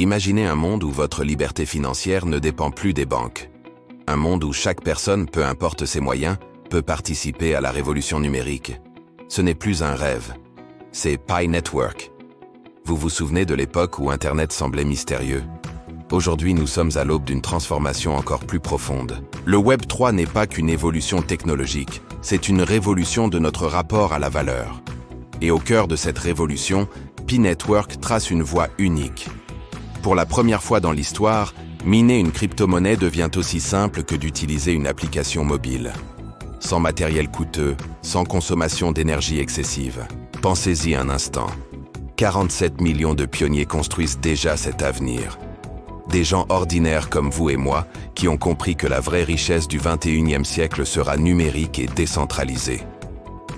Imaginez un monde où votre liberté financière ne dépend plus des banques. Un monde où chaque personne, peu importe ses moyens, peut participer à la révolution numérique. Ce n'est plus un rêve. C'est Pi Network. Vous vous souvenez de l'époque où Internet semblait mystérieux? Aujourd'hui, nous sommes à l'aube d'une transformation encore plus profonde. Le Web 3 n'est pas qu'une évolution technologique, c'est une révolution de notre rapport à la valeur. Et au cœur de cette révolution, Pi Network trace une voie unique. Pour la première fois dans l'histoire, miner une crypto-monnaie devient aussi simple que d'utiliser une application mobile. Sans matériel coûteux, sans consommation d'énergie excessive. Pensez-y un instant. 47 millions de pionniers construisent déjà cet avenir. Des gens ordinaires comme vous et moi qui ont compris que la vraie richesse du 21e siècle sera numérique et décentralisée.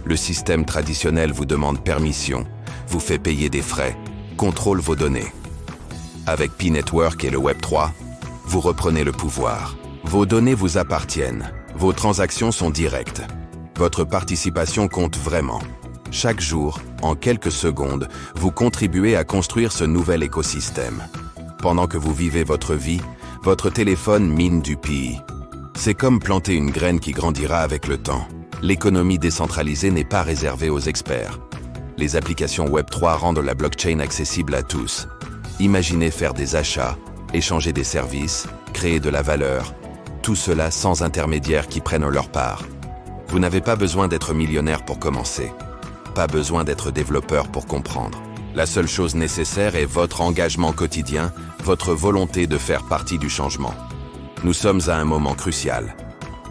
Le système traditionnel vous demande permission, vous fait payer des frais, contrôle vos données. Avec Pi Network et le Web 3, vous reprenez le pouvoir. Vos données vous appartiennent, vos transactions sont directes. Votre participation compte vraiment. Chaque jour, en quelques secondes, vous contribuez à construire ce nouvel écosystème. Pendant que vous vivez votre vie, votre téléphone mine du Pi. C'est comme planter une graine qui grandira avec le temps. L'économie décentralisée n'est pas réservée aux experts. Les applications Web3 rendent la blockchain accessible à tous. Imaginez faire des achats, échanger des services, créer de la valeur, tout cela sans intermédiaires qui prennent leur part. Vous n'avez pas besoin d'être millionnaire pour commencer. Pas besoin d'être développeur pour comprendre. La seule chose nécessaire est votre engagement quotidien, votre volonté de faire partie du changement. Nous sommes à un moment crucial.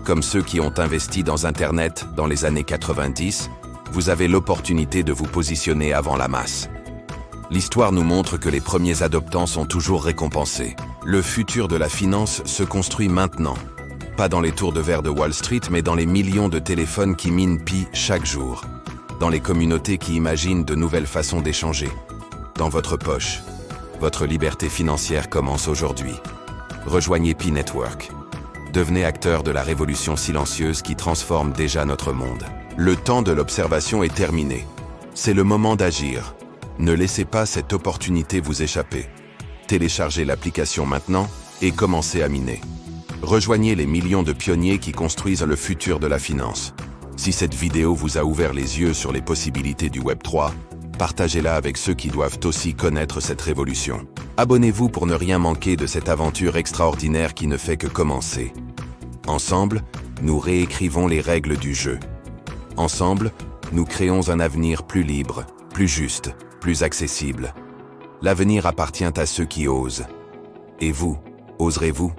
Comme ceux qui ont investi dans Internet dans les années 90, vous avez l'opportunité de vous positionner avant la masse. L'histoire nous montre que les premiers adoptants sont toujours récompensés. Le futur de la finance se construit maintenant. Pas dans les tours de verre de Wall Street, mais dans les millions de téléphones qui minent Pi chaque jour. Dans les communautés qui imaginent de nouvelles façons d'échanger. Dans votre poche. Votre liberté financière commence aujourd'hui. Rejoignez Pi Network. Devenez acteur de la révolution silencieuse qui transforme déjà notre monde. Le temps de l'observation est terminé. C'est le moment d'agir. Ne laissez pas cette opportunité vous échapper. Téléchargez l'application maintenant et commencez à miner. Rejoignez les millions de pionniers qui construisent le futur de la finance. Si cette vidéo vous a ouvert les yeux sur les possibilités du Web 3, partagez-la avec ceux qui doivent aussi connaître cette révolution. Abonnez-vous pour ne rien manquer de cette aventure extraordinaire qui ne fait que commencer. Ensemble, nous réécrivons les règles du jeu. Ensemble, nous créons un avenir plus libre, plus juste, plus accessible. L'avenir appartient à ceux qui osent. Et vous, oserez-vous ?